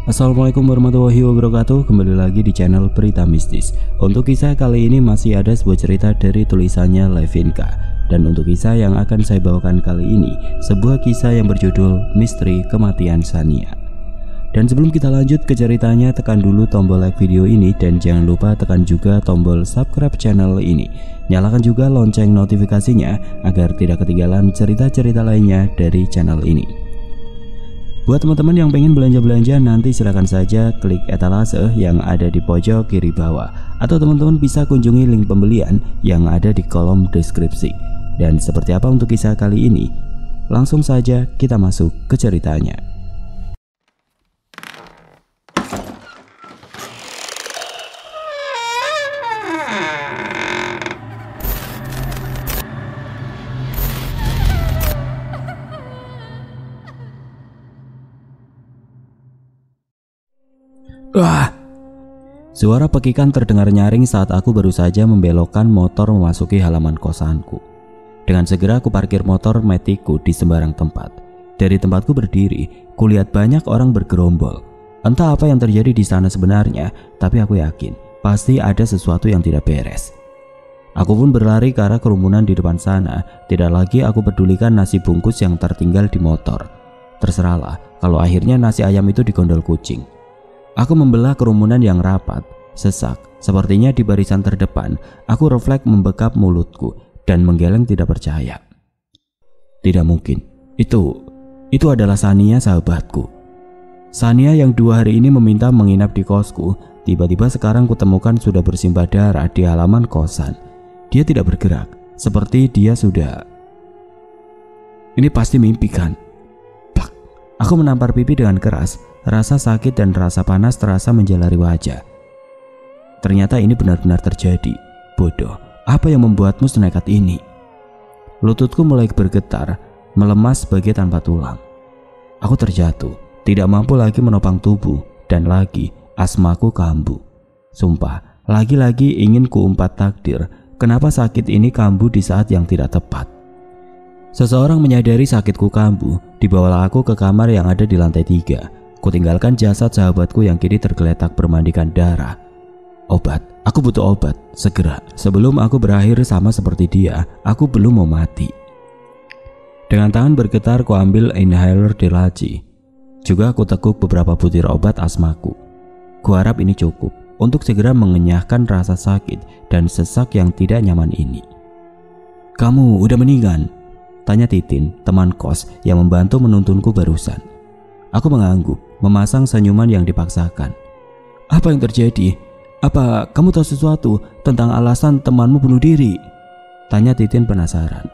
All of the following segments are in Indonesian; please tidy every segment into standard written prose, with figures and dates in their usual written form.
Assalamualaikum warahmatullahi wabarakatuh. Kembali lagi di channel Berita Mistis. Untuk kisah kali ini masih ada sebuah cerita dari tulisannya Levinka. Dan untuk kisah yang akan saya bawakan kali ini, sebuah kisah yang berjudul Misteri Kematian Sania. Dan sebelum kita lanjut ke ceritanya, tekan dulu tombol like video ini dan jangan lupa tekan juga tombol subscribe channel ini. Nyalakan juga lonceng notifikasinya agar tidak ketinggalan cerita-cerita lainnya dari channel ini. Buat teman-teman yang pengen belanja-belanja, nanti silakan saja klik etalase yang ada di pojok kiri bawah, atau teman-teman bisa kunjungi link pembelian yang ada di kolom deskripsi. Dan seperti apa untuk kisah kali ini? Langsung saja kita masuk ke ceritanya. Wah! Suara pekikan terdengar nyaring saat aku baru saja membelokkan motor memasuki halaman kosanku. Dengan segera aku parkir motor metiku di sembarang tempat. Dari tempatku berdiri, kulihat banyak orang bergerombol. Entah apa yang terjadi di sana sebenarnya, tapi aku yakin pasti ada sesuatu yang tidak beres. Aku pun berlari ke arah kerumunan di depan sana. Tidak lagi aku pedulikan nasi bungkus yang tertinggal di motor. Terserahlah kalau akhirnya nasi ayam itu digondol kucing. Aku membelah kerumunan yang rapat, sesak. Sepertinya di barisan terdepan, aku refleks membekap mulutku dan menggeleng tidak percaya. Tidak mungkin, itu adalah Sania, sahabatku. Sania yang 2 hari ini meminta menginap di kosku, tiba-tiba sekarang kutemukan sudah bersimbah darah di halaman kosan. Dia tidak bergerak, seperti dia sudah... Ini pasti mimpi kan? Plak. Aku menampar pipi dengan keras. Rasa sakit dan rasa panas terasa menjalari wajah. Ternyata ini benar-benar terjadi. Bodoh, apa yang membuatmu senekat ini? Lututku mulai bergetar, melemas sebagai tanpa tulang. Aku terjatuh, tidak mampu lagi menopang tubuh, dan lagi asmaku kambuh. Sumpah, lagi-lagi ingin kuumpat takdir. Kenapa sakit ini kambuh di saat yang tidak tepat? Seseorang menyadari sakitku kambuh, dibawalah aku ke kamar yang ada di lantai 3. Kutinggalkan jasad sahabatku yang kini tergeletak bermandikan darah. Obat, aku butuh obat, segera. Sebelum aku berakhir sama seperti dia, aku belum mau mati. Dengan tangan bergetar, ku ambil inhaler di laci. Juga aku tekuk beberapa butir obat asmaku. Ku harap ini cukup untuk segera mengenyahkan rasa sakit dan sesak yang tidak nyaman ini. Kamu udah meninggal? Tanya Titin, teman kos yang membantu menuntunku barusan. Aku mengangguk, memasang senyuman yang dipaksakan. Apa yang terjadi? Apa kamu tahu sesuatu tentang alasan temanmu bunuh diri? Tanya Titin penasaran.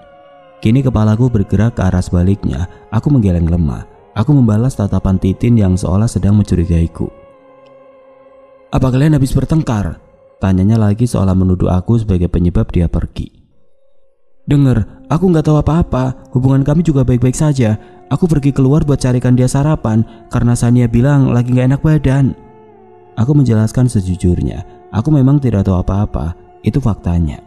Kini kepalaku bergerak ke arah sebaliknya. Aku menggeleng lemah. Aku membalas tatapan Titin yang seolah sedang mencurigaiku. Apa kalian habis bertengkar? Tanyanya lagi seolah menuduh aku sebagai penyebab dia pergi. Dengar, aku nggak tahu apa-apa. Hubungan kami juga baik-baik saja. Aku pergi keluar buat carikan dia sarapan karena Sania bilang lagi gak enak badan. Aku menjelaskan sejujurnya. Aku memang tidak tahu apa-apa. Itu faktanya.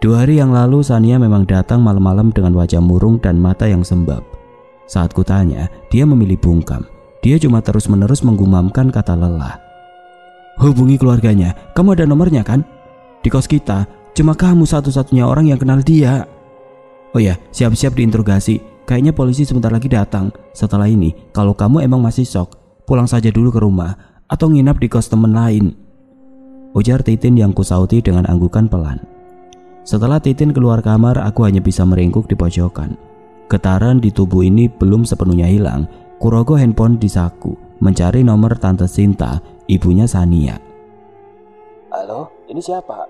2 hari yang lalu Sania memang datang malam-malam dengan wajah murung dan mata yang sembab. Saat kutanya, dia memilih bungkam. Dia cuma terus-menerus menggumamkan kata lelah. Hubungi keluarganya. Kamu ada nomornya kan? Di kos kita, cuma kamu satu-satunya orang yang kenal dia. Oh ya, siap-siap diinterogasi. Kayaknya polisi sebentar lagi datang. Setelah ini, kalau kamu emang masih shock, pulang saja dulu ke rumah atau nginap di kos temen lain. Ujar Titin yang kusauti dengan anggukan pelan. Setelah Titin keluar kamar, aku hanya bisa meringkuk di pojokan. Getaran di tubuh ini belum sepenuhnya hilang. Kurogoh handphone di saku, mencari nomor Tante Sinta, ibunya Sania. Halo, ini siapa?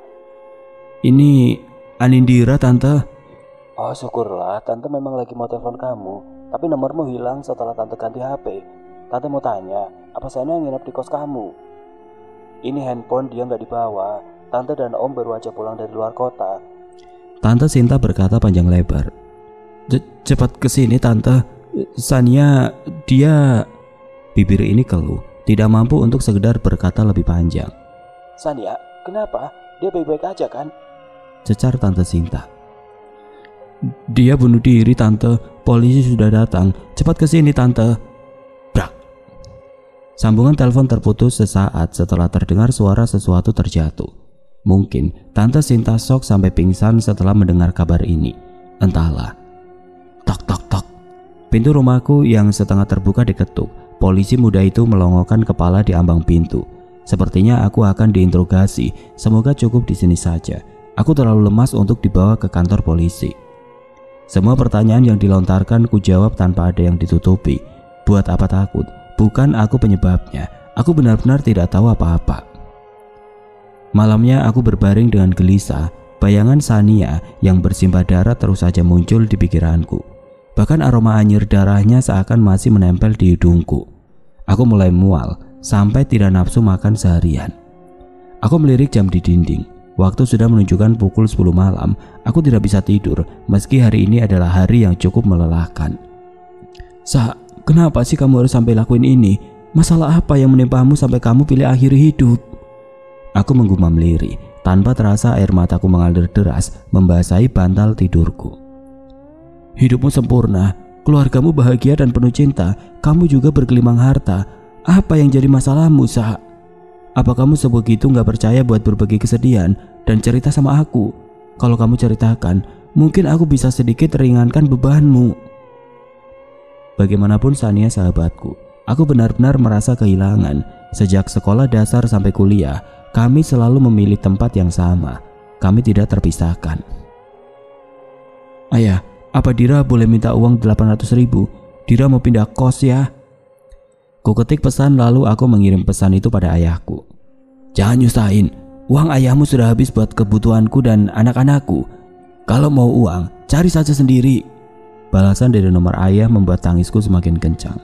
Ini Anindira, Tante. Oh syukurlah, Tante memang lagi mau telepon kamu. Tapi nomormu hilang setelah Tante ganti HP. Tante mau tanya, apa Sania nginep di kos kamu? Ini handphone dia nggak dibawa. Tante dan Om baru aja pulang dari luar kota. Tante Sinta berkata panjang lebar. Cepat kesini Tante. Sania, dia... Bibir ini keluh, tidak mampu untuk sekedar berkata lebih panjang. Sania, kenapa? Dia baik-baik aja kan? Cecar Tante Sinta. Dia bunuh diri Tante, polisi sudah datang. Cepat ke sini Tante. Brak. Sambungan telepon terputus sesaat setelah terdengar suara sesuatu terjatuh. Mungkin Tante Sinta shock sampai pingsan setelah mendengar kabar ini. Entahlah. Tok tok tok. Pintu rumahku yang setengah terbuka diketuk. Polisi muda itu melongokkan kepala di ambang pintu. Sepertinya aku akan diinterogasi. Semoga cukup di sini saja. Aku terlalu lemas untuk dibawa ke kantor polisi. Semua pertanyaan yang dilontarkan ku jawab tanpa ada yang ditutupi. Buat apa takut? Bukan aku penyebabnya. Aku benar-benar tidak tahu apa-apa. Malamnya aku berbaring dengan gelisah. Bayangan Sania yang bersimbah darah terus saja muncul di pikiranku. Bahkan aroma anyir darahnya seakan masih menempel di hidungku. Aku mulai mual sampai tidak nafsu makan seharian. Aku melirik jam di dinding. Waktu sudah menunjukkan pukul 10 malam. Aku tidak bisa tidur meski hari ini adalah hari yang cukup melelahkan. Kenapa sih kamu harus sampai lakuin ini? Masalah apa yang menimpamu sampai kamu pilih akhiri hidup? Aku menggumam lirih. Tanpa terasa air mataku mengalir deras membasahi bantal tidurku. Hidupmu sempurna, keluargamu bahagia dan penuh cinta. Kamu juga bergelimang harta. Apa yang jadi masalahmu, Sa? Apa kamu sebegitu gak percaya buat berbagi kesedihan dan cerita sama aku? Kalau kamu ceritakan, mungkin aku bisa sedikit ringankan bebanmu. Bagaimanapun Sania sahabatku, aku benar-benar merasa kehilangan. Sejak sekolah dasar sampai kuliah, kami selalu memilih tempat yang sama. Kami tidak terpisahkan. Ayah, apa Dira boleh minta uang 800.000? Dira mau pindah kos ya. Ku ketik pesan lalu aku mengirim pesan itu pada ayahku. Jangan nyusahin, uang ayahmu sudah habis buat kebutuhanku dan anak-anakku. Kalau mau uang, cari saja sendiri. Balasan dari nomor ayah membuat tangisku semakin kencang.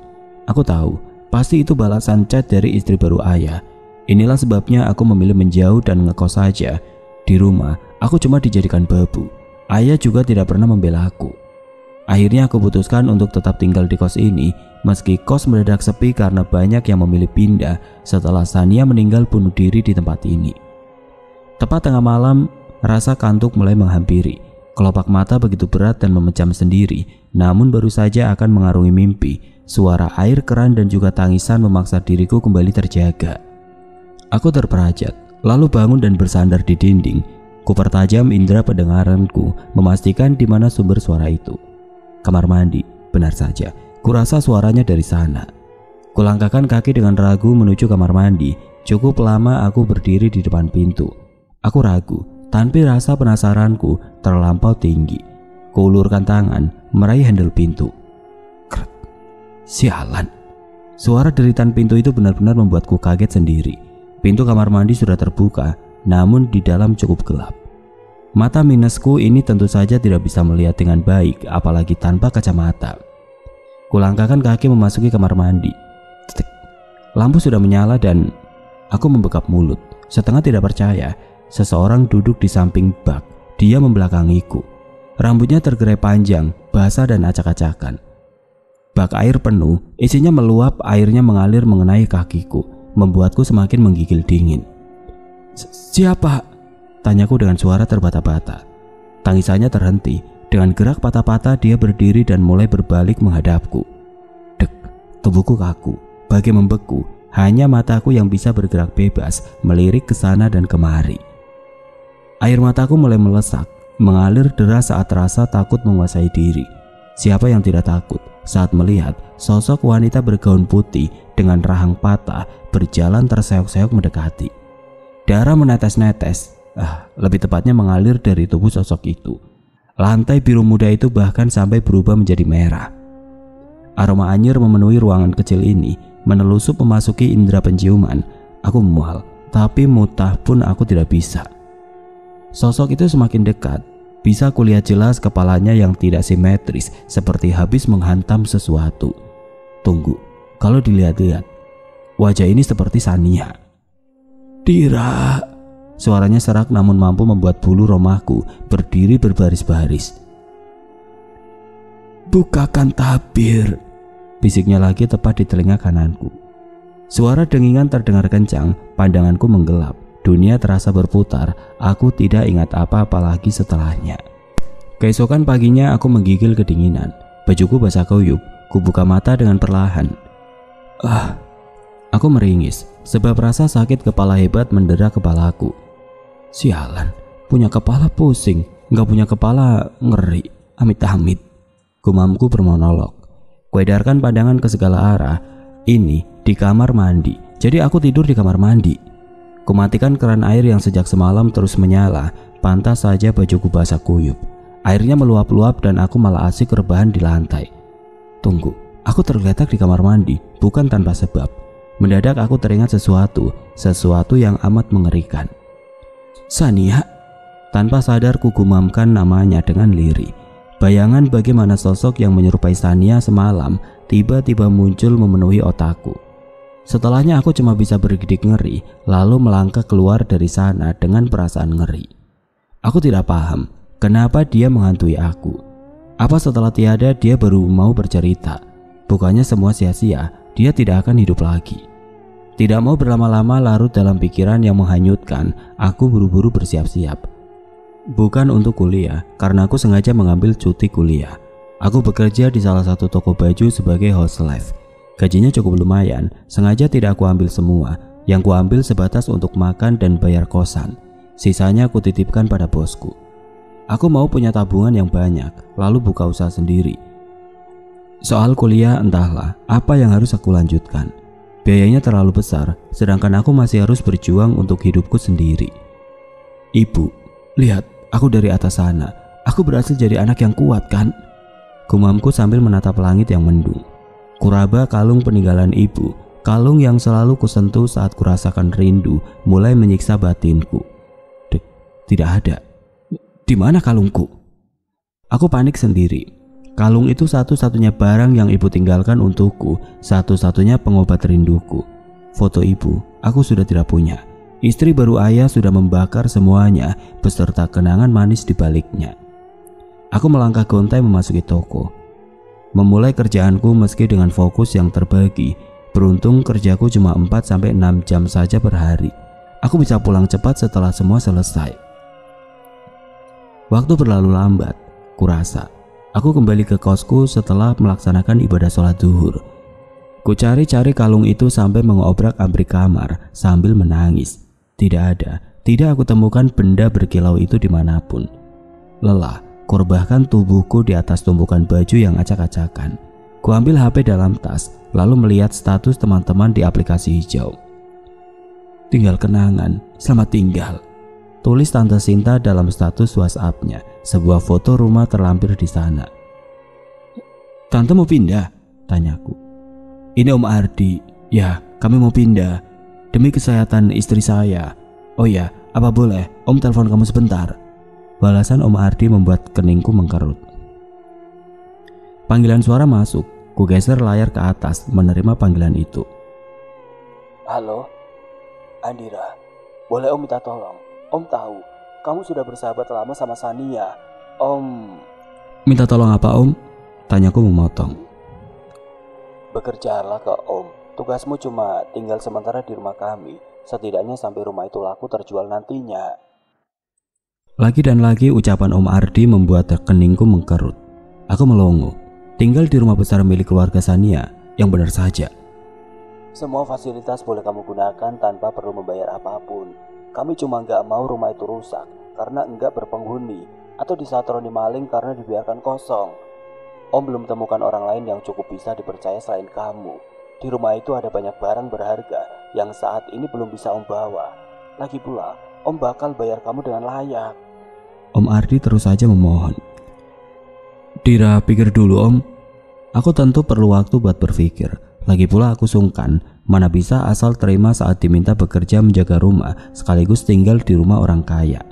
Aku tahu, pasti itu balasan chat dari istri baru ayah. Inilah sebabnya aku memilih menjauh dan ngekos saja. Di rumah, aku cuma dijadikan bebu. Ayah juga tidak pernah membela aku. Akhirnya aku putuskan untuk tetap tinggal di kos ini, meski kos mendadak sepi karena banyak yang memilih pindah setelah Sania meninggal bunuh diri di tempat ini. Tepat tengah malam, rasa kantuk mulai menghampiri. Kelopak mata begitu berat dan memejam sendiri, namun baru saja akan mengarungi mimpi. Suara air keran dan juga tangisan memaksa diriku kembali terjaga. Aku terperajat, lalu bangun dan bersandar di dinding. Kupertajam indera pendengaranku, memastikan di mana sumber suara itu. Kamar mandi, benar saja. Kurasa suaranya dari sana. Kulangkahkan kaki dengan ragu menuju kamar mandi. Cukup lama aku berdiri di depan pintu. Aku ragu, tanpa rasa penasaranku terlampau tinggi. Kuulurkan tangan, meraih handle pintu. Kret. Sialan. Suara deritan pintu itu benar-benar membuatku kaget sendiri. Pintu kamar mandi sudah terbuka, namun di dalam cukup gelap. Mata minusku ini tentu saja tidak bisa melihat dengan baik, apalagi tanpa kacamata. Kulangkahkan kaki memasuki kamar mandi. Titik. Lampu sudah menyala dan aku membekap mulut. Setengah tidak percaya, seseorang duduk di samping bak. Dia membelakangiku. Rambutnya tergerai panjang, basah dan acak-acakan. Bak air penuh, isinya meluap, airnya mengalir mengenai kakiku, membuatku semakin menggigil dingin. Siapa? Tanyaku dengan suara terbata-bata. Tangisannya terhenti. Dengan gerak patah-patah dia berdiri dan mulai berbalik menghadapku. Dek, tubuhku kaku, bagai membeku. Hanya mataku yang bisa bergerak bebas, melirik ke sana dan kemari. Air mataku mulai melesak, mengalir deras saat rasa takut menguasai diri. Siapa yang tidak takut saat melihat sosok wanita bergaun putih dengan rahang patah berjalan terseok-seok mendekati. Darah menetes-netes. Lebih tepatnya mengalir dari tubuh sosok itu. Lantai biru muda itu bahkan sampai berubah menjadi merah. Aroma anyir memenuhi ruangan kecil ini, menelusup memasuki indera penciuman. Aku mual, tapi mutah pun aku tidak bisa. Sosok itu semakin dekat. Bisa kulihat jelas kepalanya yang tidak simetris, seperti habis menghantam sesuatu. Tunggu, kalau dilihat-lihat, wajah ini seperti Sania. Dira. Suaranya serak namun mampu membuat bulu romahku berdiri berbaris-baris. Bukakan tabir, bisiknya lagi tepat di telinga kananku. Suara dengingan terdengar kencang, pandanganku menggelap. Dunia terasa berputar, aku tidak ingat apa-apa lagi setelahnya. Keesokan paginya aku menggigil kedinginan. Bajuku basah kuyup, ku buka mata dengan perlahan. Aku meringis sebab rasa sakit kepala hebat mendera kepalaku. Sialan, punya kepala pusing, nggak punya kepala ngeri. Amit-amit, gumamku bermonolog. Kuedarkan pandangan ke segala arah. Ini di kamar mandi, jadi aku tidur di kamar mandi. Kumatikan keran air yang sejak semalam terus menyala. Pantas saja bajuku basah kuyup. Airnya meluap-luap dan aku malah asik rebahan di lantai. Tunggu, aku tergeletak di kamar mandi, bukan tanpa sebab. Mendadak aku teringat sesuatu yang amat mengerikan. Sania. Tanpa sadar ku gumamkan namanya dengan lirih. Bayangan bagaimana sosok yang menyerupai Sania semalam tiba-tiba muncul memenuhi otakku. Setelahnya aku cuma bisa bergidik ngeri, lalu melangkah keluar dari sana dengan perasaan ngeri. Aku tidak paham kenapa dia menghantui aku. Apa setelah tiada dia baru mau bercerita? Bukannya semua sia-sia, dia tidak akan hidup lagi. Tidak mau berlama-lama larut dalam pikiran yang menghanyutkan, aku buru-buru bersiap-siap. Bukan untuk kuliah, karena aku sengaja mengambil cuti kuliah. Aku bekerja di salah satu toko baju sebagai housewife. Gajinya cukup lumayan, sengaja tidak aku ambil semua. Yang kuambil sebatas untuk makan dan bayar kosan. Sisanya aku titipkan pada bosku. Aku mau punya tabungan yang banyak, lalu buka usaha sendiri. Soal kuliah entahlah apa yang harus aku lanjutkan. Biayanya terlalu besar, sedangkan aku masih harus berjuang untuk hidupku sendiri. Ibu, lihat, aku dari atas sana. Aku berhasil jadi anak yang kuat kan? Gumamku sambil menatap langit yang mendung. Kuraba kalung peninggalan ibu, kalung yang selalu kusentuh saat kurasakan rindu mulai menyiksa batinku. Tidak ada. Di mana kalungku? Aku panik sendiri. Kalung itu satu-satunya barang yang ibu tinggalkan untukku, satu-satunya pengobat rinduku. Foto ibu, aku sudah tidak punya. Istri baru ayah sudah membakar semuanya beserta kenangan manis di baliknya. Aku melangkah gontai memasuki toko. Memulai kerjaanku meski dengan fokus yang terbagi. Beruntung kerjaku cuma 4-6 jam saja per hari. Aku bisa pulang cepat setelah semua selesai. Waktu berlalu lambat, kurasa. Aku kembali ke kosku setelah melaksanakan ibadah sholat zuhur. Ku cari-cari kalung itu sampai mengobrak-abrik kamar sambil menangis. Tidak ada, tidak aku temukan benda berkilau itu dimanapun. Lelah, kurebahkan tubuhku di atas tumpukan baju yang acak-acakan. Ku ambil HP dalam tas, lalu melihat status teman-teman di aplikasi hijau. Tinggal kenangan, selamat tinggal. Tulis Tante Sinta dalam status WhatsApp-nya. Sebuah foto rumah terlampir di sana. Tante mau pindah? Tanyaku. Ini Om Ardi. Ya, kami mau pindah. Demi kesehatan istri saya. Oh ya, apa boleh Om telepon kamu sebentar? Balasan Om Ardi membuat keningku mengkerut. Panggilan suara masuk. Ku geser layar ke atas menerima panggilan itu. Halo, Andira. Boleh Om minta tolong? Om tahu, kamu sudah bersahabat lama sama Sania. Om... Minta tolong apa Om? Tanyaku memotong. Bekerjalah ke Om. Tugasmu cuma tinggal sementara di rumah kami. Setidaknya sampai rumah itu laku terjual nantinya. Lagi dan lagi ucapan Om Ardi membuat keningku mengkerut. Aku melongo. Tinggal di rumah besar milik keluarga Sania. Yang benar saja. Semua fasilitas boleh kamu gunakan tanpa perlu membayar apapun. Kami cuma nggak mau rumah itu rusak karena enggak berpenghuni atau disatroni maling karena dibiarkan kosong. Om belum temukan orang lain yang cukup bisa dipercaya selain kamu. Di rumah itu ada banyak barang berharga yang saat ini belum bisa Om bawa. Lagi pula, Om bakal bayar kamu dengan layak. Om Ardi terus saja memohon. Dira, pikir dulu Om. Aku tentu perlu waktu buat berpikir. Lagi pula aku sungkan. Mana bisa asal terima saat diminta bekerja menjaga rumah sekaligus tinggal di rumah orang kaya.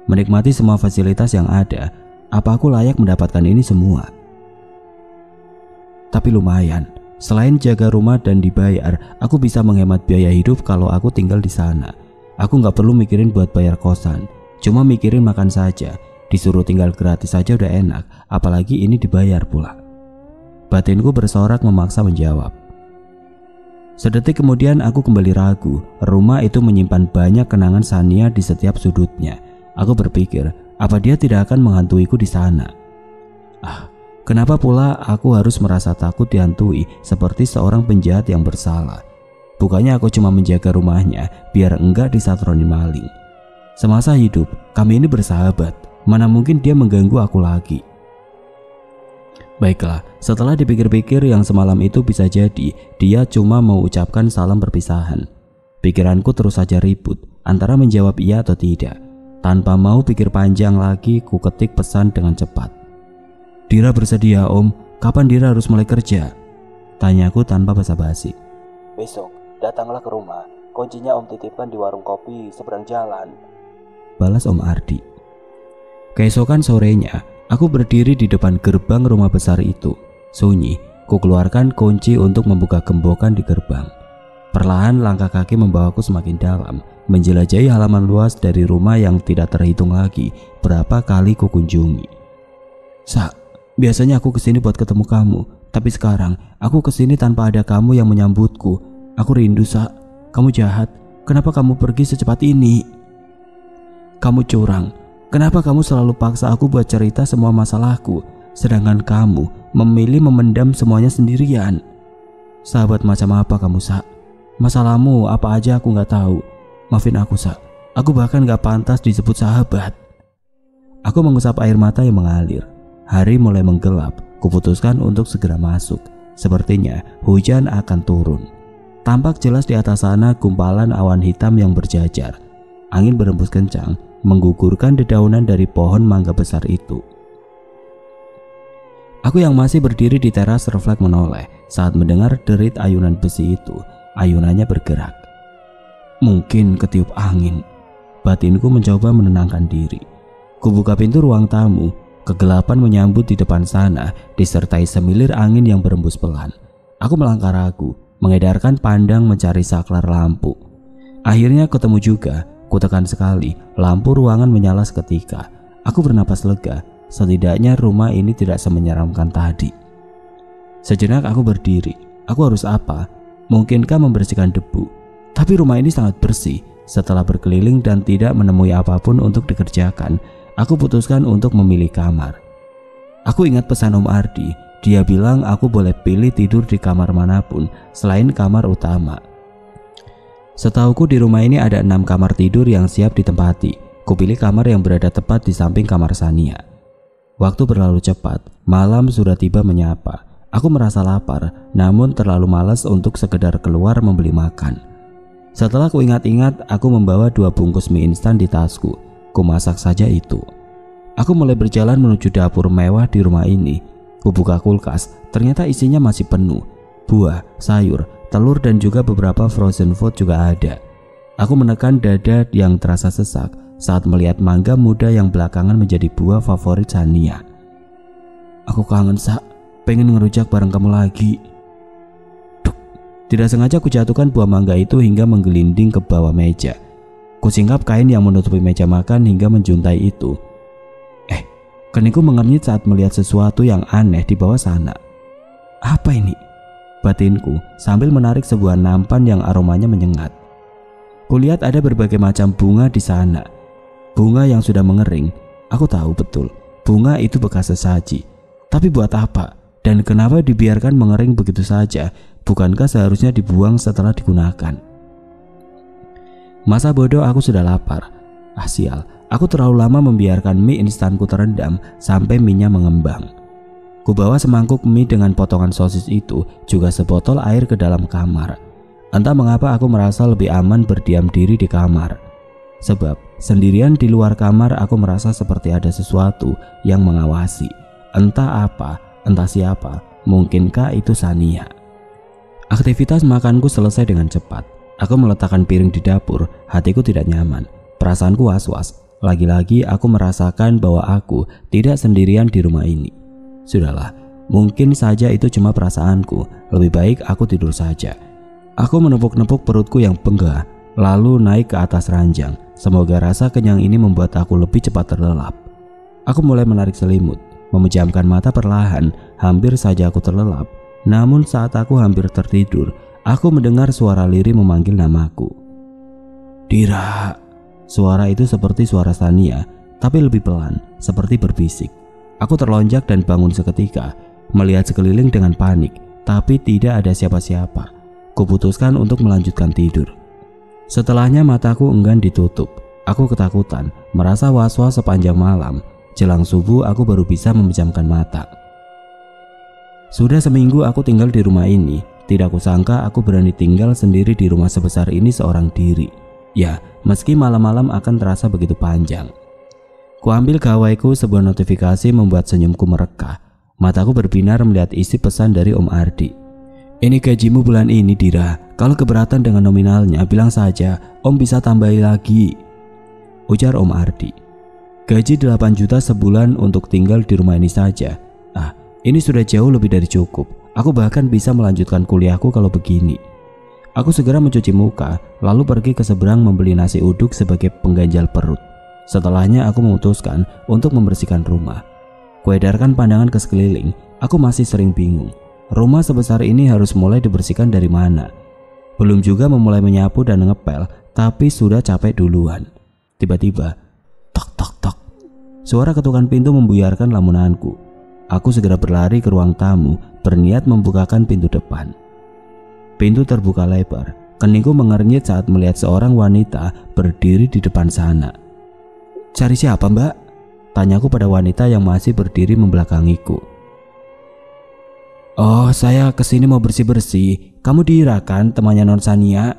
Menikmati semua fasilitas yang ada, apa aku layak mendapatkan ini semua? Tapi lumayan, selain jaga rumah dan dibayar, aku bisa menghemat biaya hidup kalau aku tinggal di sana. Aku nggak perlu mikirin buat bayar kosan, cuma mikirin makan saja. Disuruh tinggal gratis saja udah enak, apalagi ini dibayar pula. Batinku bersorak memaksa menjawab. Sedetik kemudian aku kembali ragu. Rumah itu menyimpan banyak kenangan Sania di setiap sudutnya. Aku berpikir, apa dia tidak akan menghantuiku di sana? Kenapa pula aku harus merasa takut dihantui seperti seorang penjahat yang bersalah? Bukannya aku cuma menjaga rumahnya biar enggak disatroni maling. Semasa hidup, kami ini bersahabat. Mana mungkin dia mengganggu aku lagi. Baiklah, setelah dipikir-pikir yang semalam itu bisa jadi dia cuma mau ucapkan salam perpisahan. Pikiranku terus saja ribut antara menjawab iya atau tidak. Tanpa mau pikir panjang lagi, ku ketik pesan dengan cepat. Dira bersedia om, kapan Dira harus mulai kerja? Tanyaku tanpa basa-basi. Besok, datanglah ke rumah, kuncinya om titipkan di warung kopi seberang jalan, balas Om Ardi. Keesokan sorenya, aku berdiri di depan gerbang rumah besar itu. Sunyi, ku keluarkan kunci untuk membuka gembokan di gerbang. Perlahan langkah kaki membawaku semakin dalam, menjelajahi halaman luas dari rumah yang tidak terhitung lagi berapa kali ku kunjungi. Sa, biasanya aku kesini buat ketemu kamu, tapi sekarang aku kesini tanpa ada kamu yang menyambutku. Aku rindu, Sa. Kamu jahat, kenapa kamu pergi secepat ini? Kamu curang. Kenapa kamu selalu paksa aku buat cerita semua masalahku, sedangkan kamu memilih memendam semuanya sendirian? Sahabat macam apa kamu, Sa? Masalahmu apa aja aku gak tahu. Maafin aku, Sa. Aku bahkan gak pantas disebut sahabat. Aku mengusap air mata yang mengalir. Hari mulai menggelap. Kuputuskan untuk segera masuk. Sepertinya hujan akan turun. Tampak jelas di atas sana gumpalan awan hitam yang berjajar. Angin berembus kencang, menggugurkan dedaunan dari pohon mangga besar itu. Aku yang masih berdiri di teras refleks menoleh saat mendengar derit ayunan besi itu. Ayunannya bergerak. Mungkin ketiup angin. Batinku mencoba menenangkan diri. Kubuka pintu ruang tamu. Kegelapan menyambut di depan sana, disertai semilir angin yang berembus pelan. Aku melangkah ragu, mengedarkan pandang mencari saklar lampu. Akhirnya ketemu juga. Kutekan sekali, lampu ruangan menyala seketika. Aku bernapas lega, setidaknya rumah ini tidak semenyeramkan tadi. Sejenak aku berdiri. Aku harus apa? Mungkinkah membersihkan debu? Tapi rumah ini sangat bersih. Setelah berkeliling dan tidak menemui apapun untuk dikerjakan, aku putuskan untuk memilih kamar. Aku ingat pesan Om Ardi. Dia bilang aku boleh pilih tidur di kamar manapun selain kamar utama. Setauku di rumah ini ada 6 kamar tidur yang siap ditempati. Kupilih kamar yang berada tepat di samping kamar Sania. Waktu berlalu cepat, malam sudah tiba menyapa. Aku merasa lapar, namun terlalu malas untuk sekedar keluar membeli makan. Setelah ku ingat-ingat, aku membawa 2 bungkus mie instan di tasku. Ku masak saja itu. Aku mulai berjalan menuju dapur mewah di rumah ini. Ku buka kulkas, ternyata isinya masih penuh. Buah, sayur, telur dan juga beberapa frozen food juga ada. Aku menekan dada yang terasa sesak saat melihat mangga muda yang belakangan menjadi buah favorit Sania. Aku kangen, Sa. Pengen ngerujak bareng kamu lagi. Duk. Tidak sengaja ku jatuhkan buah mangga itu hingga menggelinding ke bawah meja. Ku singkap kain yang menutupi meja makan hingga menjuntai itu. Keningku mengernyit saat melihat sesuatu yang aneh di bawah sana. Apa ini? Batinku sambil menarik sebuah nampan yang aromanya menyengat. Kulihat ada berbagai macam bunga di sana. Bunga yang sudah mengering. Aku tahu betul, bunga itu bekas sesaji. Tapi buat apa? Dan kenapa dibiarkan mengering begitu saja? Bukankah seharusnya dibuang setelah digunakan? Masa bodoh, aku sudah lapar. Sial, aku terlalu lama membiarkan mie instanku terendam sampai minyak mengembang. Kubawa semangkuk mie dengan potongan sosis itu, juga sebotol air ke dalam kamar. Entah mengapa aku merasa lebih aman berdiam diri di kamar. Sebab sendirian di luar kamar aku merasa seperti ada sesuatu yang mengawasi. Entah apa, entah siapa, mungkinkah itu Sania. Aktivitas makanku selesai dengan cepat. Aku meletakkan piring di dapur, hatiku tidak nyaman. Perasaanku was-was. Lagi-lagi aku merasakan bahwa aku tidak sendirian di rumah ini. Sudahlah, mungkin saja itu cuma perasaanku. Lebih baik aku tidur saja. Aku menepuk-nepuk perutku yang bengkak, lalu naik ke atas ranjang. Semoga rasa kenyang ini membuat aku lebih cepat terlelap. Aku mulai menarik selimut, memejamkan mata perlahan. Hampir saja aku terlelap. Namun saat aku hampir tertidur, aku mendengar suara lirih memanggil namaku. Dira. Suara itu seperti suara Sania, tapi lebih pelan, seperti berbisik. Aku terlonjak dan bangun seketika, melihat sekeliling dengan panik, tapi tidak ada siapa-siapa. Kuputuskan untuk melanjutkan tidur. Setelahnya mataku enggan ditutup. Aku ketakutan, merasa was-was sepanjang malam. Jelang subuh aku baru bisa memejamkan mata. Sudah seminggu aku tinggal di rumah ini. Tidak kusangka aku berani tinggal sendiri di rumah sebesar ini seorang diri. Ya, meski malam-malam akan terasa begitu panjang. Kuambil gawaiku, sebuah notifikasi membuat senyumku merekah. Mataku berbinar melihat isi pesan dari Om Ardi. "Ini gajimu bulan ini, Dira. Kalau keberatan dengan nominalnya, bilang saja, Om bisa tambahi lagi," ujar Om Ardi. "Gaji 8 juta sebulan untuk tinggal di rumah ini saja. Ini sudah jauh lebih dari cukup. Aku bahkan bisa melanjutkan kuliahku kalau begini." Aku segera mencuci muka, lalu pergi ke seberang membeli nasi uduk sebagai pengganjal perut. Setelahnya aku memutuskan untuk membersihkan rumah. Kuedarkan pandangan ke sekeliling. Aku masih sering bingung. Rumah sebesar ini harus mulai dibersihkan dari mana? Belum juga memulai menyapu dan ngepel, tapi sudah capek duluan. Tiba-tiba, tok tok tok. Suara ketukan pintu membuyarkan lamunanku. Aku segera berlari ke ruang tamu, berniat membukakan pintu depan. Pintu terbuka lebar. Keningku mengernyit saat melihat seorang wanita berdiri di depan sana. "Cari siapa, Mbak?" tanyaku pada wanita yang masih berdiri membelakangiku. "Oh, saya kesini mau bersih-bersih. Kamu Dira kan, temannya Non Sania?"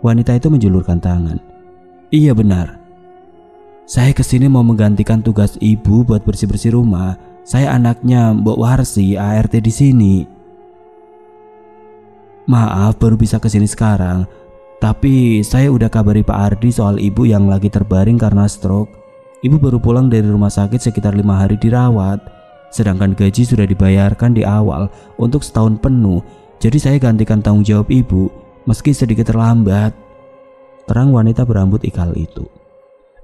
Wanita itu menjulurkan tangan. "Iya benar. Saya kesini mau menggantikan tugas ibu buat bersih-bersih rumah. Saya anaknya Mbok Warsi, ART di sini. Maaf baru bisa kesini sekarang. Tapi saya udah kabari Pak Ardi soal ibu yang lagi terbaring karena stroke. Ibu baru pulang dari rumah sakit sekitar 5 hari dirawat. Sedangkan gaji sudah dibayarkan di awal untuk setahun penuh. Jadi saya gantikan tanggung jawab ibu meski sedikit terlambat," terang wanita berambut ikal itu.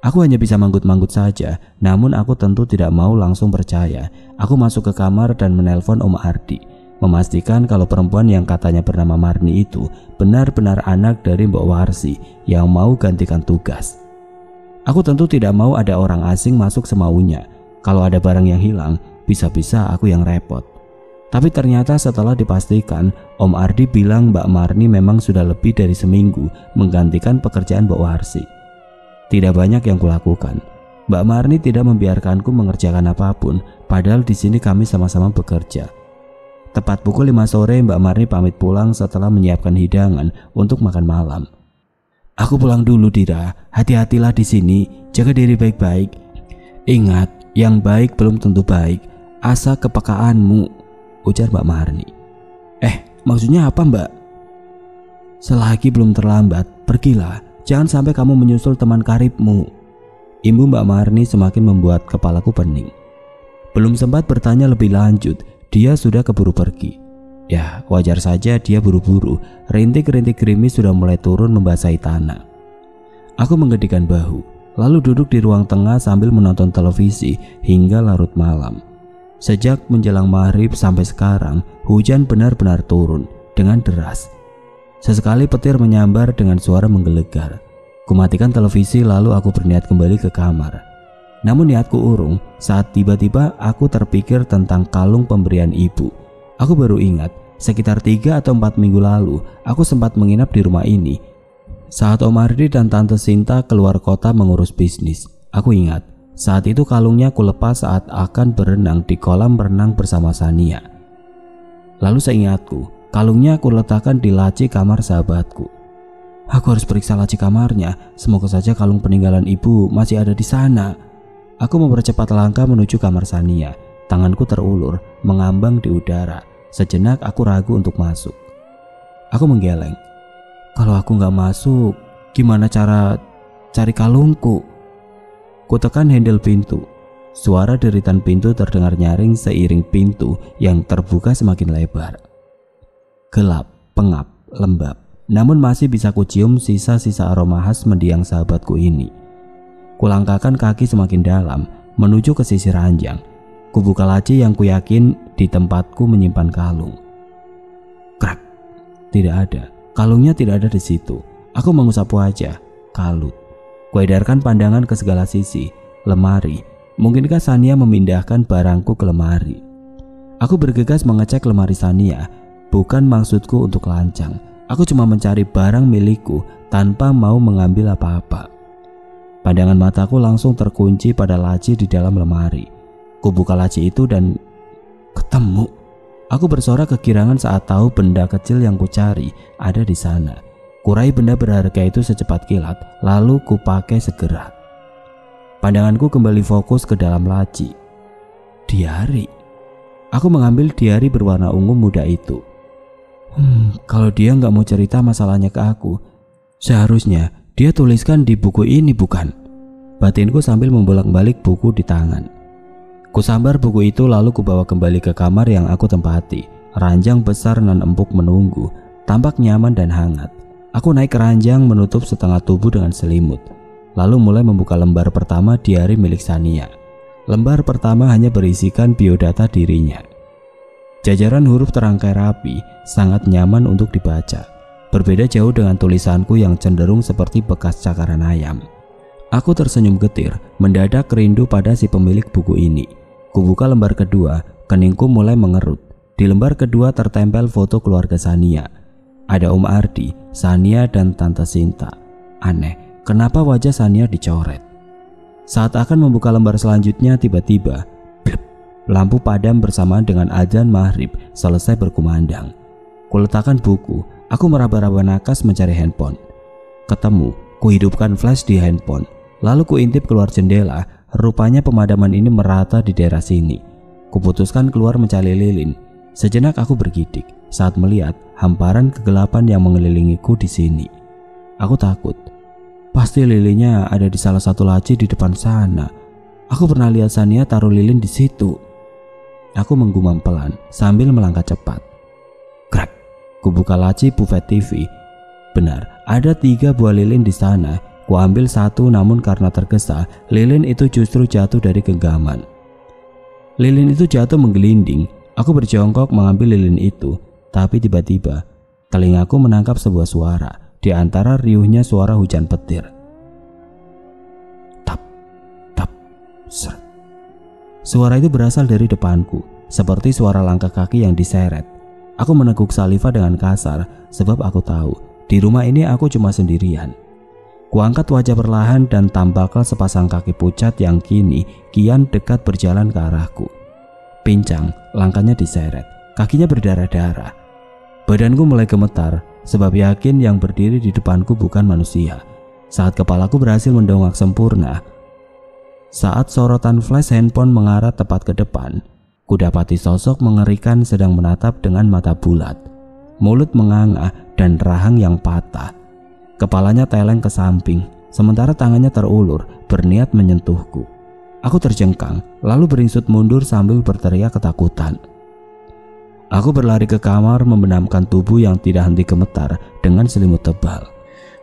Aku hanya bisa manggut-manggut saja, namun aku tentu tidak mau langsung percaya. Aku masuk ke kamar dan menelpon Om Ardi, memastikan kalau perempuan yang katanya bernama Marni itu benar-benar anak dari Mbok Warsi yang mau gantikan tugas. Aku tentu tidak mau ada orang asing masuk semaunya. Kalau ada barang yang hilang, bisa-bisa aku yang repot. Tapi ternyata setelah dipastikan, Om Ardi bilang Mbak Marni memang sudah lebih dari seminggu menggantikan pekerjaan Mbok Warsi. Tidak banyak yang kulakukan. Mbak Marni tidak membiarkanku mengerjakan apapun, padahal di sini kami sama-sama bekerja. Tepat pukul 5 sore Mbak Marni pamit pulang setelah menyiapkan hidangan untuk makan malam. "Aku pulang dulu, Dira. Hati-hatilah di sini, jaga diri baik-baik. Ingat, yang baik belum tentu baik. Asal kepekaanmu," ujar Mbak Marni. Maksudnya apa, Mbak?" "Selagi belum terlambat, pergilah. Jangan sampai kamu menyusul teman karibmu," imbu Mbak Marni semakin membuat kepalaku pening. Belum sempat bertanya lebih lanjut, dia sudah keburu pergi. Ya, wajar saja dia buru-buru. Rintik-rintik gerimis sudah mulai turun membasahi tanah. Aku menggedikan bahu, lalu duduk di ruang tengah sambil menonton televisi hingga larut malam. Sejak menjelang maghrib sampai sekarang, hujan benar-benar turun dengan deras. Sesekali petir menyambar dengan suara menggelegar. Kumatikan televisi lalu aku berniat kembali ke kamar. Namun niatku urung saat tiba-tiba aku terpikir tentang kalung pemberian ibu. Aku baru ingat, sekitar 3 atau 4 minggu lalu aku sempat menginap di rumah ini. Saat Om Ardi dan Tante Sinta keluar kota mengurus bisnis. Aku ingat, saat itu kalungnya aku lepas saat akan berenang di kolam renang bersama Sania. Lalu seingatku, kalungnya aku letakkan di laci kamar sahabatku. Aku harus periksa laci kamarnya, semoga saja kalung peninggalan ibu masih ada di sana. Aku mempercepat langkah menuju kamar Sania. Tanganku terulur, mengambang di udara. Sejenak aku ragu untuk masuk. Aku menggeleng. Kalau aku nggak masuk, gimana cara cari kalungku? Kutekan handle pintu. Suara deritan pintu terdengar nyaring seiring pintu yang terbuka semakin lebar. Gelap, pengap, lembab, namun masih bisa kucium sisa-sisa aroma khas mendiang sahabatku ini. Kulangkahkan kaki semakin dalam, menuju ke sisi ranjang. Kubuka laci yang kuyakin di tempatku menyimpan kalung. Krak, tidak ada. Kalungnya tidak ada di situ. Aku mengusap wajah, kalut. Kuedarkan pandangan ke segala sisi. Lemari, mungkinkah Sania memindahkan barangku ke lemari? Aku bergegas mengecek lemari Sania. Bukan maksudku untuk lancang. Aku cuma mencari barang milikku tanpa mau mengambil apa-apa. Pandangan mataku langsung terkunci pada laci di dalam lemari. Kubuka laci itu dan ketemu. Aku bersorak kegirangan saat tahu benda kecil yang kucari ada di sana. Kurai benda berharga itu secepat kilat, lalu kupakai segera. Pandanganku kembali fokus ke dalam laci. Diari. Aku mengambil diari berwarna ungu muda itu. Kalau dia nggak mau cerita masalahnya ke aku, seharusnya dia tuliskan di buku ini, bukan? Batinku sambil membolak-balik buku di tangan. Kusambar buku itu lalu kubawa kembali ke kamar yang aku tempati. Ranjang besar nan empuk menunggu, tampak nyaman dan hangat. Aku naik ke ranjang menutup setengah tubuh dengan selimut, lalu mulai membuka lembar pertama diari milik Sania. Lembar pertama hanya berisikan biodata dirinya. Jajaran huruf terangkai rapi, sangat nyaman untuk dibaca. Berbeda jauh dengan tulisanku yang cenderung seperti bekas cakaran ayam. Aku tersenyum getir, mendadak rindu pada si pemilik buku ini. Kubuka lembar kedua, keningku mulai mengerut. Di lembar kedua tertempel foto keluarga Sania. Ada Om Ardi, Sania, dan Tante Sinta. Aneh, kenapa wajah Sania dicoret? Saat akan membuka lembar selanjutnya, tiba-tiba blep, lampu padam bersamaan dengan adzan maghrib selesai berkumandang. Kuletakkan buku, aku meraba-raba nakas mencari handphone. Ketemu, kuhidupkan flash di handphone, lalu kuintip keluar jendela. Rupanya pemadaman ini merata di daerah sini. Kuputuskan keluar mencari lilin. Sejenak aku bergidik saat melihat hamparan kegelapan yang mengelilingiku di sini. Aku takut. Pasti lilinnya ada di salah satu laci di depan sana. Aku pernah lihat Sania taruh lilin di situ. Aku menggumam pelan sambil melangkah cepat. Krak. Kubuka laci buffet TV. Benar, ada 3 buah lilin di sana. Kuambil satu, namun karena tergesa, lilin itu justru jatuh dari genggaman. Lilin itu jatuh menggelinding. Aku berjongkok mengambil lilin itu, tapi tiba-tiba telingaku menangkap sebuah suara di antara riuhnya suara hujan petir. Tap, tap, ser. Suara itu berasal dari depanku, seperti suara langkah kaki yang diseret. Aku meneguk saliva dengan kasar, sebab aku tahu di rumah ini aku cuma sendirian. Kuangkat wajah perlahan dan tampaklah sepasang kaki pucat yang kini kian dekat berjalan ke arahku. Pincang, langkahnya diseret, kakinya berdarah-darah. Badanku mulai gemetar, sebab yakin yang berdiri di depanku bukan manusia. Saat kepalaku berhasil mendongak sempurna, saat sorotan flash handphone mengarah tepat ke depan, kudapati sosok mengerikan sedang menatap dengan mata bulat, mulut menganga dan rahang yang patah. Kepalanya teleng ke samping, sementara tangannya terulur berniat menyentuhku. Aku terjengkang, lalu beringsut mundur sambil berteriak ketakutan. Aku berlari ke kamar membenamkan tubuh yang tidak henti gemetar dengan selimut tebal.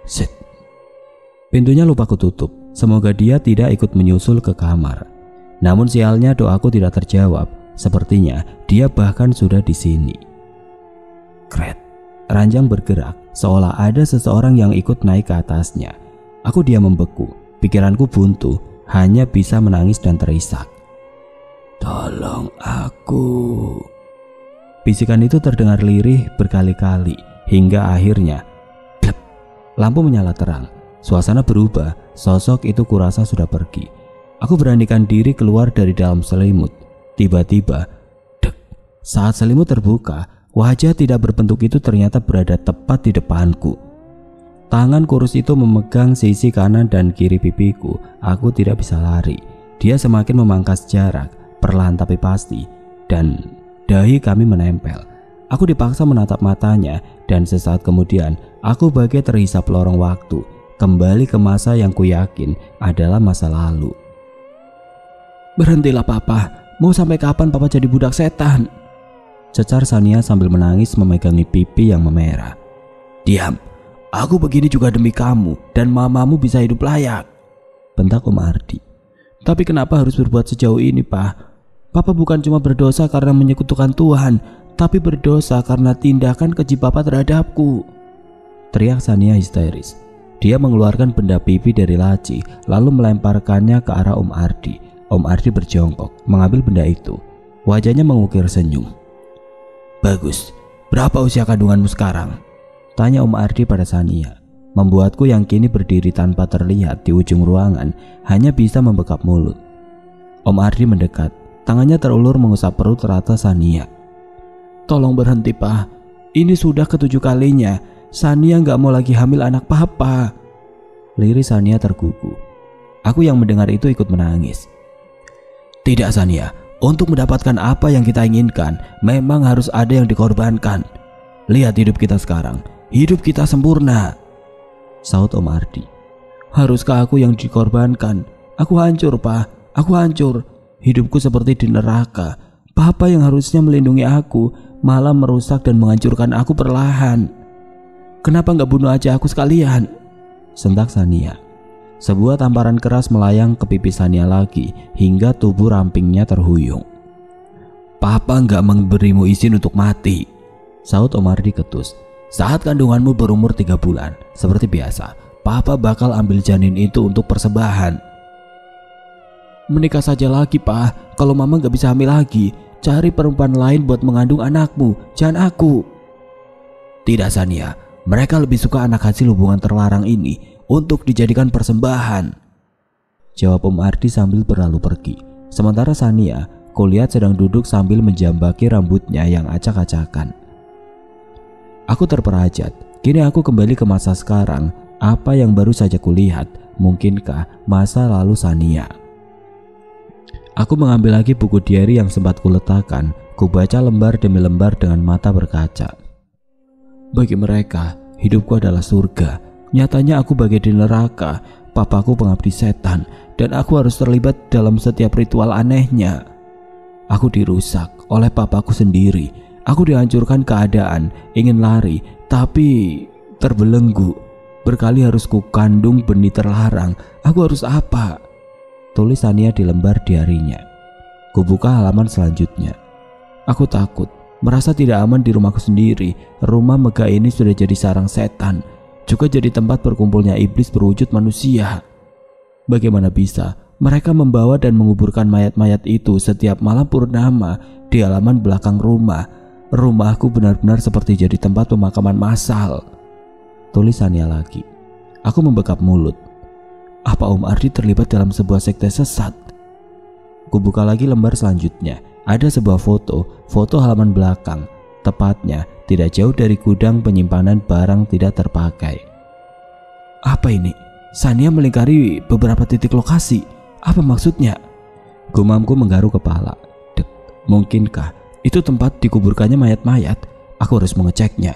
Set. Pintunya lupa kututup, semoga dia tidak ikut menyusul ke kamar. Namun sialnya doaku tidak terjawab, sepertinya dia bahkan sudah di sini. Kret. Ranjang bergerak, seolah ada seseorang yang ikut naik ke atasnya. Aku diam membeku, pikiranku buntu, hanya bisa menangis dan terisak. Tolong aku. Bisikan itu terdengar lirih berkali-kali, hingga akhirnya glep, lampu menyala terang. Suasana berubah, sosok itu kurasa sudah pergi. Aku beranikan diri keluar dari dalam selimut. Tiba-tiba, dek, saat selimut terbuka, wajah tidak berbentuk itu ternyata berada tepat di depanku. Tangan kurus itu memegang sisi kanan dan kiri pipiku. Aku tidak bisa lari. Dia semakin memangkas jarak, perlahan tapi pasti, dan dahi kami menempel. Aku dipaksa menatap matanya, dan sesaat kemudian aku bagai terhisap lorong waktu, kembali ke masa yang kuyakin adalah masa lalu. Berhentilah papa, mau sampai kapan papa jadi budak setan? Cecar Sania sambil menangis memegangi pipi yang memerah. Diam, aku begini juga demi kamu dan mamamu bisa hidup layak, bentak Om Ardi. Tapi kenapa harus berbuat sejauh ini, Pak? Papa bukan cuma berdosa karena menyekutukan Tuhan, tapi berdosa karena tindakan keji Papa terhadapku, teriak Sania histeris. Dia mengeluarkan benda pipi dari laci, lalu melemparkannya ke arah Om Ardi. Om Ardi berjongkok, mengambil benda itu. Wajahnya mengukir senyum. Bagus, berapa usia kandunganmu sekarang? Tanya Om Ardi pada Sania. Membuatku yang kini berdiri tanpa terlihat di ujung ruangan hanya bisa membekap mulut. Om Ardi mendekat. Tangannya terulur mengusap perut rata Sania. Tolong berhenti, Pak. Ini sudah ke-7 kalinya. Sania gak mau lagi hamil anak Papa. Liris Sania tergugu. Aku yang mendengar itu ikut menangis. Tidak, Sania. Untuk mendapatkan apa yang kita inginkan, memang harus ada yang dikorbankan. Lihat hidup kita sekarang. Hidup kita sempurna. Saut Om Ardi. Haruskah aku yang dikorbankan? Aku hancur, Pak. Aku hancur. Hidupku seperti di neraka. Papa yang harusnya melindungi aku malah merusak dan menghancurkan aku perlahan. Kenapa gak bunuh aja aku sekalian? Sentak Sania. Sebuah tamparan keras melayang ke pipi Sania lagi hingga tubuh rampingnya terhuyung. Papa gak memberimu izin untuk mati, saut Om Ardi ketus. Saat kandunganmu berumur 3 bulan, seperti biasa, Papa bakal ambil janin itu untuk persembahan. Menikah saja lagi, Pak. Kalau Mama gak bisa hamil lagi, cari perempuan lain buat mengandung anakmu, jangan aku. Tidak, Sania. Mereka lebih suka anak hasil hubungan terlarang ini untuk dijadikan persembahan. Jawab Om Ardi sambil berlalu pergi. Sementara Sania, kulihat sedang duduk sambil menjambaki rambutnya yang acak-acakan. Aku terperajat. Kini aku kembali ke masa sekarang. Apa yang baru saja kulihat, mungkinkah masa lalu Sania? Aku mengambil lagi buku diary yang sempat kuletakkan. Kubaca lembar demi lembar dengan mata berkaca. Bagi mereka, hidupku adalah surga. Nyatanya aku bagai di neraka. Papaku pengabdi setan, dan aku harus terlibat dalam setiap ritual anehnya. Aku dirusak oleh papaku sendiri. Aku dihancurkan keadaan, ingin lari, tapi terbelenggu. Berkali harus ku kandung benih terlarang. Aku harus apa? Tulis Sania di lembar diarinya. Kubuka halaman selanjutnya. Aku takut, merasa tidak aman di rumahku sendiri. Rumah megah ini sudah jadi sarang setan, juga jadi tempat berkumpulnya iblis berwujud manusia. Bagaimana bisa mereka membawa dan menguburkan mayat-mayat itu setiap malam purnama di halaman belakang rumah? Rumahku benar-benar seperti jadi tempat pemakaman massal. Tulis Sania lagi. Aku membekap mulut. Apa Om Ardi terlibat dalam sebuah sekte sesat? Kubuka lagi lembar selanjutnya. Ada sebuah foto halaman belakang. Tepatnya tidak jauh dari gudang penyimpanan barang tidak terpakai. Apa ini? Sania melingkari beberapa titik lokasi. Apa maksudnya? Gumamku menggaruk kepala. Dek, mungkinkah itu tempat dikuburkannya mayat-mayat? Aku harus mengeceknya.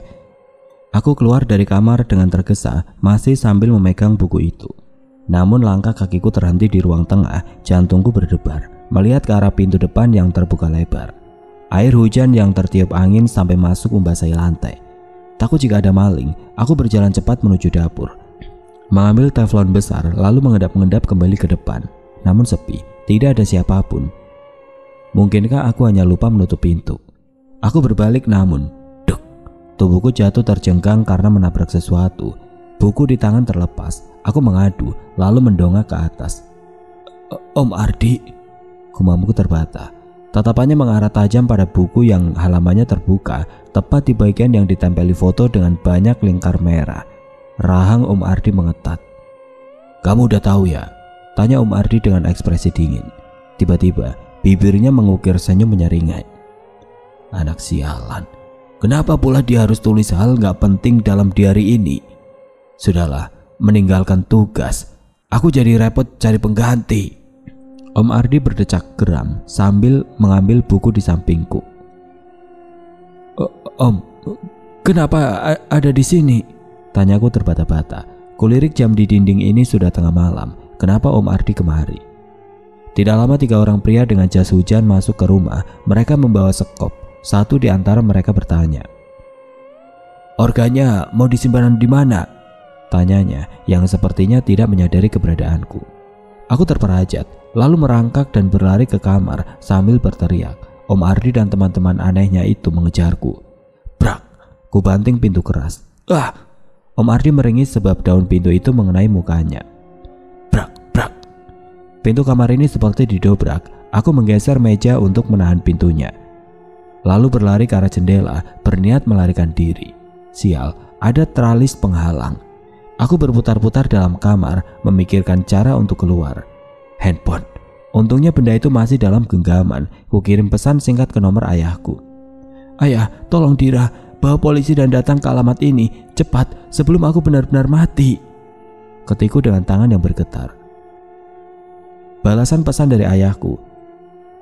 Aku keluar dari kamar dengan tergesa, masih sambil memegang buku itu. Namun langkah kakiku terhenti di ruang tengah, jantungku berdebar, melihat ke arah pintu depan yang terbuka lebar. Air hujan yang tertiup angin sampai masuk membasahi lantai. Takut jika ada maling, aku berjalan cepat menuju dapur. Mengambil teflon besar, lalu mengendap-endap kembali ke depan. Namun sepi, tidak ada siapapun. Mungkinkah aku hanya lupa menutup pintu? Aku berbalik namun, duk, tubuhku jatuh terjengkang karena menabrak sesuatu. Buku di tangan terlepas. Aku mengadu, lalu mendongak ke atas. Om Ardi, gumamku terbata. Tatapannya mengarah tajam pada buku yang halamannya terbuka, tepat di bagian yang ditempeli foto dengan banyak lingkar merah. Rahang Om Ardi mengetat. Kamu udah tahu ya? Tanya Om Ardi dengan ekspresi dingin. Tiba-tiba bibirnya mengukir senyum menyeringai. Anak sialan. Kenapa pula dia harus tulis hal gak penting dalam diari ini? Sudahlah, meninggalkan tugas. Aku jadi repot cari pengganti. Om Ardi berdecak geram sambil mengambil buku di sampingku. Om, kenapa ada di sini? Tanyaku terbata-bata. Kulirik jam di dinding ini sudah tengah malam. Kenapa Om Ardi kemari? Tidak lama 3 orang pria dengan jas hujan masuk ke rumah. Mereka membawa sekop. Satu di antara mereka bertanya. Organya mau disimpan di mana? Tanyanya yang sepertinya tidak menyadari keberadaanku. Aku terperajat, lalu merangkak dan berlari ke kamar sambil berteriak. Om Ardi dan teman-teman anehnya itu mengejarku. Brak, ku banting pintu keras. Om Ardi meringis sebab daun pintu itu mengenai mukanya. Brak, brak. Pintu kamar ini seperti didobrak. Aku menggeser meja untuk menahan pintunya. Lalu berlari ke arah jendela, berniat melarikan diri. Sial, ada tralis penghalang. Aku berputar-putar dalam kamar memikirkan cara untuk keluar. Handphone. Untungnya benda itu masih dalam genggaman. Kukirim pesan singkat ke nomor ayahku. Ayah, tolong Dira, bawa polisi dan datang ke alamat ini cepat sebelum aku benar-benar mati. Ketikku dengan tangan yang bergetar. Balasan pesan dari ayahku.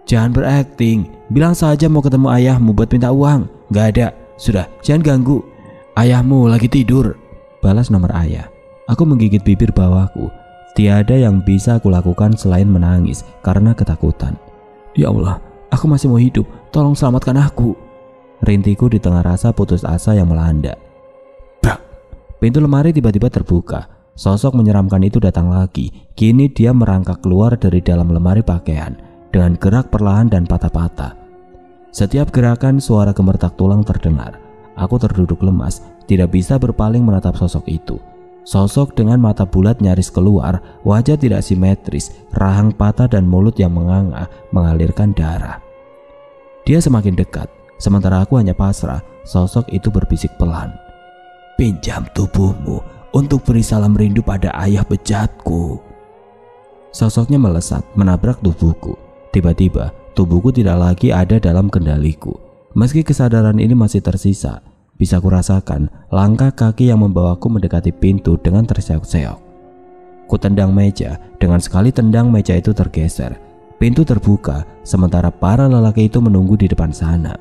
Jangan berakting, bilang saja mau ketemu ayahmu buat minta uang. Gak ada, sudah, jangan ganggu. Ayahmu lagi tidur. Balas nomor ayah. Aku menggigit bibir bawahku. Tiada yang bisa aku lakukan selain menangis karena ketakutan. Ya Allah, aku masih mau hidup, tolong selamatkan aku. Rintiku di tengah rasa putus asa yang melanda. Brak! Pintu lemari tiba-tiba terbuka. Sosok menyeramkan itu datang lagi. Kini dia merangkak keluar dari dalam lemari pakaian dengan gerak perlahan dan patah-patah. Setiap gerakan suara gemertak tulang terdengar. Aku terduduk lemas, tidak bisa berpaling menatap sosok itu. Sosok dengan mata bulat nyaris keluar, wajah tidak simetris, rahang patah dan mulut yang menganga mengalirkan darah. Dia semakin dekat, sementara aku hanya pasrah. Sosok itu berbisik pelan. Pinjam tubuhmu untuk beri salam rindu pada ayah bejatku. Sosoknya melesat, menabrak tubuhku. Tiba-tiba, tubuhku tidak lagi ada dalam kendaliku. Meski kesadaran ini masih tersisa, bisa kurasakan langkah kaki yang membawaku mendekati pintu dengan terseok-seok. Ku tendang meja, dengan sekali tendang meja itu tergeser. Pintu terbuka, sementara para lelaki itu menunggu di depan sana.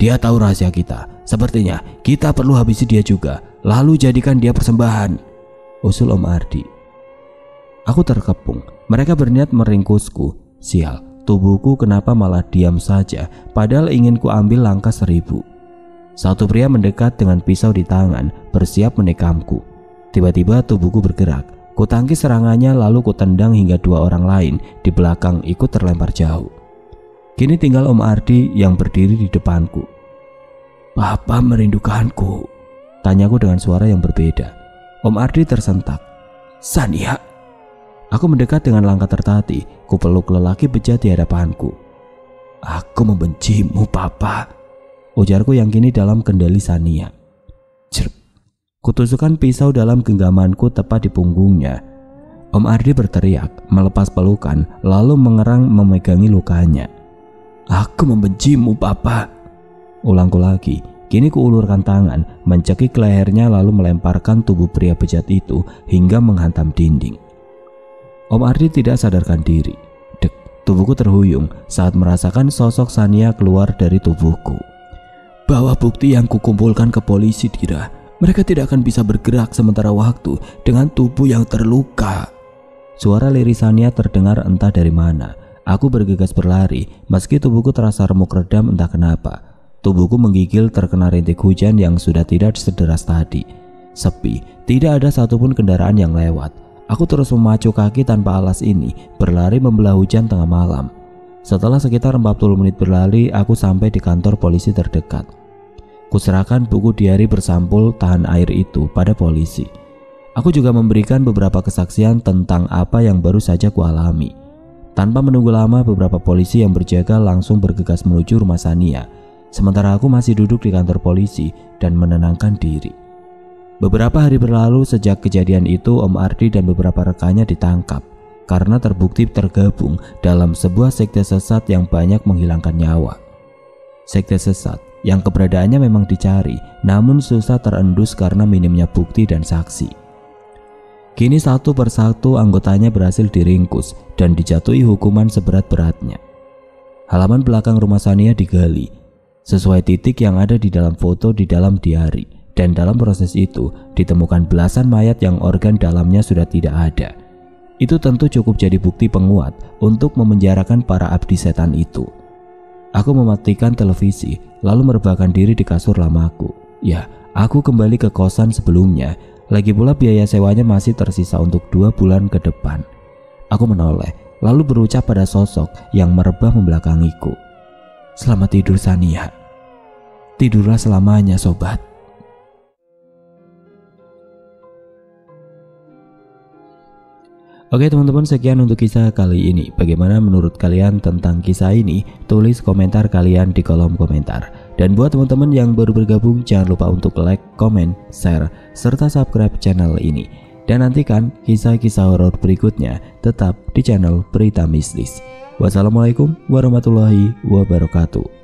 Dia tahu rahasia kita, sepertinya kita perlu habisi dia juga, lalu jadikan dia persembahan, usul Om Ardi. Aku terkepung, mereka berniat meringkusku. Sial, tubuhku kenapa malah diam saja, padahal ingin ku ambil langkah 1000. Satu pria mendekat dengan pisau di tangan, bersiap menikamku. Tiba-tiba tubuhku bergerak. Ku tangkis serangannya lalu ku tendang hingga 2 orang lain di belakang ikut terlempar jauh. Kini tinggal Om Ardi yang berdiri di depanku. Papa merindukanku, tanyaku dengan suara yang berbeda. Om Ardi tersentak. Sania. Aku mendekat dengan langkah tertati. Ku peluk lelaki bejat di hadapanku. Aku membencimu, Papa, ujarku yang kini dalam kendali Sania. Cerp. Kutusukkan pisau dalam genggamanku tepat di punggungnya. Om Ardi berteriak, melepas pelukan, lalu mengerang memegangi lukanya. Aku membencimu, Papa, ulangku lagi. Kini kuulurkan tangan, mencekik lehernya lalu melemparkan tubuh pria bejat itu hingga menghantam dinding. Om Ardi tidak sadarkan diri. Dek, tubuhku terhuyung saat merasakan sosok Sania keluar dari tubuhku. Bawa bukti yang kukumpulkan ke polisi, Dira. Mereka tidak akan bisa bergerak sementara waktu dengan tubuh yang terluka. Suara lirisannya terdengar entah dari mana. Aku bergegas berlari, meski tubuhku terasa remuk redam entah kenapa. Tubuhku menggigil terkena rintik hujan yang sudah tidak sederas tadi. Sepi, tidak ada satupun kendaraan yang lewat. Aku terus memacu kaki tanpa alas ini, berlari membelah hujan tengah malam. Setelah sekitar 40 menit berlari, aku sampai di kantor polisi terdekat. Kuserahkan buku diari bersampul tahan air itu pada polisi. Aku juga memberikan beberapa kesaksian tentang apa yang baru saja kualami. Tanpa menunggu lama, beberapa polisi yang berjaga langsung bergegas menuju rumah Sania. Sementara aku masih duduk di kantor polisi dan menenangkan diri. Beberapa hari berlalu sejak kejadian itu, Om Ardi dan beberapa rekannya ditangkap karena terbukti tergabung dalam sebuah sekte sesat yang banyak menghilangkan nyawa. Sekte sesat yang keberadaannya memang dicari, namun susah terendus karena minimnya bukti dan saksi. Kini satu persatu anggotanya berhasil diringkus dan dijatuhi hukuman seberat-beratnya. Halaman belakang rumah Sania digali sesuai titik yang ada di dalam foto di dalam diari, dan dalam proses itu ditemukan belasan mayat yang organ dalamnya sudah tidak ada. Itu tentu cukup jadi bukti penguat untuk memenjarakan para abdi setan itu. Aku mematikan televisi lalu merebahkan diri di kasur lamaku. Ya, aku kembali ke kosan sebelumnya. Lagi pula biaya sewanya masih tersisa untuk 2 bulan ke depan. Aku menoleh lalu berucap pada sosok yang merebah membelakangiku. Selamat tidur, Sania. Tidurlah selamanya, sobat. Oke teman-teman, sekian untuk kisah kali ini. Bagaimana menurut kalian tentang kisah ini? Tulis komentar kalian di kolom komentar. Dan buat teman-teman yang baru bergabung, jangan lupa untuk like, comment, share, serta subscribe channel ini. Dan nantikan kisah-kisah horor berikutnya tetap di channel Berita Mistis. Wassalamualaikum warahmatullahi wabarakatuh.